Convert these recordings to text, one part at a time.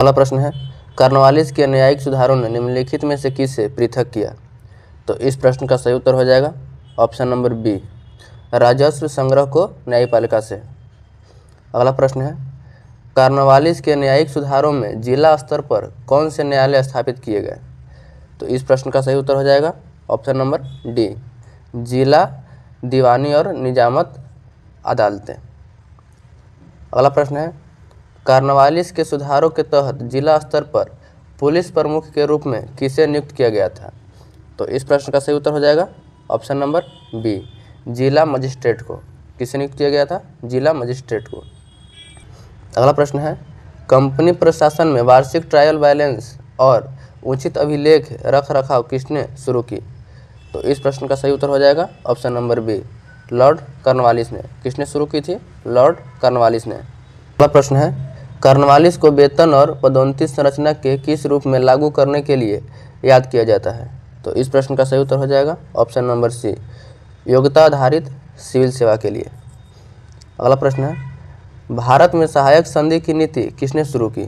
अगला प्रश्न है, कॉर्नवालिस के न्यायिक सुधारों ने निम्नलिखित में से किसे पृथक किया? तो इस प्रश्न का सही उत्तर हो जाएगा ऑप्शन नंबर बी, राजस्व संग्रह को न्यायपालिका से। अगला प्रश्न है, कॉर्नवालिस के न्यायिक सुधारों में जिला स्तर पर कौन से न्यायालय स्थापित किए गए? तो इस प्रश्न का सही उत्तर हो जाएगा ऑप्शन नंबर डी, जिला दीवानी और निजामत अदालतें। अगला प्रश्न है, कॉर्नवालिस के सुधारों के तहत जिला स्तर पर पुलिस प्रमुख के रूप में किसे नियुक्त किया गया था? तो इस प्रश्न का सही उत्तर हो जाएगा ऑप्शन नंबर बी, जिला मजिस्ट्रेट को। किसे नियुक्त किया गया था? जिला मजिस्ट्रेट को। अगला प्रश्न है, कंपनी प्रशासन में वार्षिक ट्रायल बैलेंस और उचित अभिलेख रख रखाव किसने शुरू की? तो इस प्रश्न का सही उत्तर हो जाएगा option number B, Lord Cornwallis ने। किसने शुरू की थी? लॉर्ड कॉर्नवालिस ने। अगला प्रश्न है, कॉर्नवालिस को वेतन और पदोन्नति संरचना के किस रूप में लागू करने के लिए याद किया जाता है? तो इस प्रश्न का सही उत्तर हो जाएगा ऑप्शन नंबर सी, योग्यता आधारित सिविल सेवा के लिए। अगला प्रश्न है, भारत में सहायक संधि की नीति किसने शुरू की?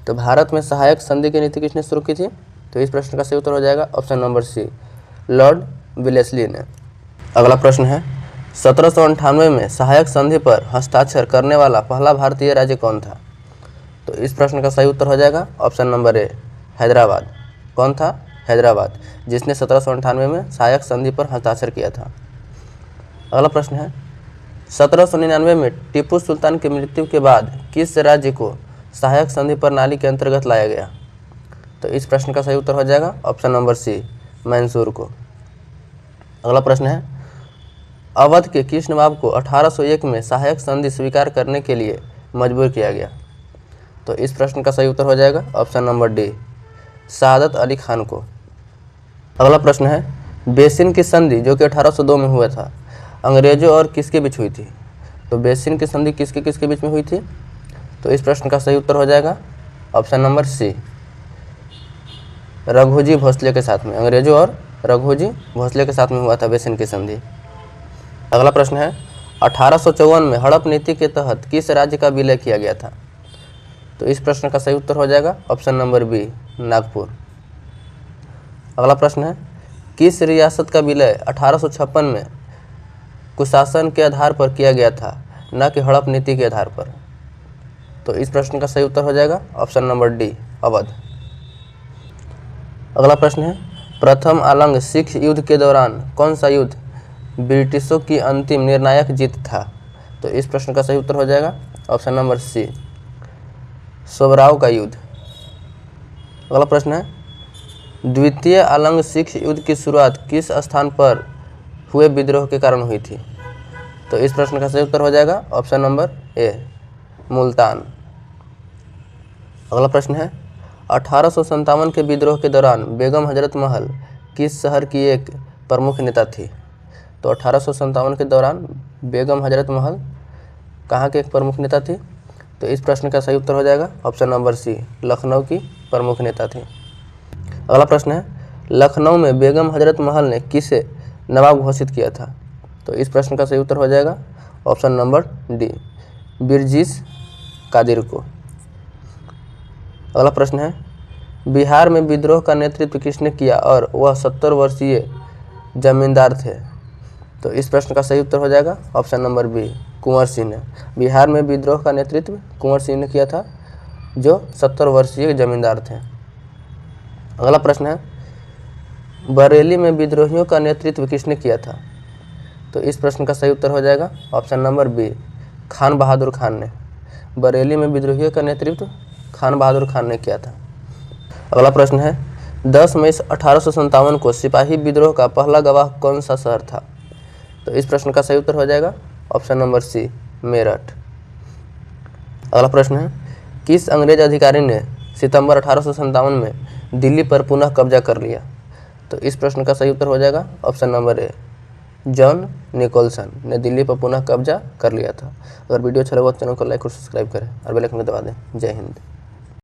तो भारत में सहायक संधि की नीति किसने शुरू की थी? तो इस प्रश्न का सही उत्तर हो जाएगा ऑप्शन नंबर सी, लॉर्ड विलेस्ली ने। अगला प्रश्न है, 1798 में सहायक संधि पर हस्ताक्षर करने वाला पहला भारतीय राज्य कौन था? तो इस प्रश्न का सही उत्तर हो जाएगा ऑप्शन नंबर ए, हैदराबाद। कौन था? हैदराबाद, जिसने 1798 में सहायक संधि पर हस्ताक्षर किया था। अगला प्रश्न है, 1799 में टीपू सुल्तान की मृत्यु के बाद किस राज्य को सहायक संधि प्रणाली के अंतर्गत लाया गया? तो इस प्रश्न का सही उत्तर हो जाएगा ऑप्शन नंबर सी, मैसूर को। अगला प्रश्न है, अवध के किस नवाब को 1801 में सहायक संधि स्वीकार करने के लिए मजबूर किया गया? तो इस प्रश्न का सही उत्तर हो जाएगा option number D, Saadat Ali Khan को। अगला प्रश्न है, बेसिन की संधि जो कि 1802 में हुआ था, अंग्रेजों और किसके बीच हुई थी? तो बेसिन की संधि किसके किसके बीच में हुई थी? तो इस प्रश्न का सही उत्तर हो जाएगा option number C, Raghuji Bhosale के साथ में। अंग्रेजों और रघुजी भोसले के साथ में हुआ था बेसिन की संधि। अगला प्रश्न है, 1854 में हड़प नीति के तहत किस राज्य का विलय किया गया था? तो इस प्रश्न का सही उत्तर हो जाएगा ऑप्शन नंबर बी, नागपुर। अगला प्रश्न है, किस रियासत का विलय 1856 में कुशासन के आधार पर किया गया था, न कि हड़प नीति के आधार पर? तो इस प्रश्न का सही उत्तर हो जाएगा ऑप्शन नंबर डी, अवध। अगला प्रश्न है, प्रथम आलंग सिख युद्ध के दौरान कौन सा युद्ध ब्रिटिशों की अंतिम निर्णायक जीत था? तो इस प्रश्न का सही उत्तर हो जाएगा ऑप्शन नंबर सी, सोबराव का युद्ध। अगला प्रश्न है, द्वितीय आलंग सिख युद्ध की शुरुआत किस स्थान पर हुए विद्रोह के कारण हुई थी? तो इस प्रश्न का सही उत्तर हो जाएगा ऑप्शन नंबर ए, मुल्तान। अगला प्रश्न है, 1857 के विद्रोह के दौरान बेगम हजरत महल किस शहर की एक प्रमुख नेता थी? तो 1857 के दौरान बेगम हजरत महल कहाँ के एक प्रमुख नेता थी? तो इस प्रश्न का सही उत्तर हो जाएगा ऑप्शन नंबर सी, लखनऊ की प्रमुख नेता थी। अगला प्रश्न है, लखनऊ में बेगम हजरत महल ने किसे नवाब घोषित किया था? तो इस प्रश्न का सही उत्तर हो जाएगा option number D, Birjis Qadir को। अगला प्रश्न है, बिहार में विद्रोह का नेतृत्व किसने किया और वह 70 वर्षीय जमींदार थे? तो इस प्रश्न का सही उत्तर हो जाएगा option number B, Kunwar Singh ने। बिहार में विद्रोह का नेतृत्व कुंवर सिंह ने किया था, जो 70 वर्षीय जमींदार थे। अगला प्रश्न है, बरेली में विद्रोहियों का नेतृत्व किसने किया था? तो इस प्रश्न का सही उत्तर हो जाएगा ऑप्शन नंबर बी, खान बहादुर खान ने। बरेली में विद्रोहियों का नेतृत्व खान बहादुर खान ने किया था। अगला प्रश्न है, 10 मई 1857 को सिपाही विद्रोह का पहला गवाह कौन सा शहर था? तो इस प्रश्न का सही उत्तर हो जाएगा ऑप्शन नंबर सी, मेरठ। अगला प्रश्न है, किस अंग्रेज अधिकारी ने सितंबर 1857 में दिल्ली पर पुनः कब्जा कर लिया? तो इस प्रश्न का सही उत्तर हो जाएगा option number A, John Nicholson ने दिल्ली पर पुनः कब्जा कर लिया था। अगर वीडियो अच्छा लगा तो चैनल को लाइक और सब्सक्राइब करें और बेल आइकन को दबा दें। जय हिंद।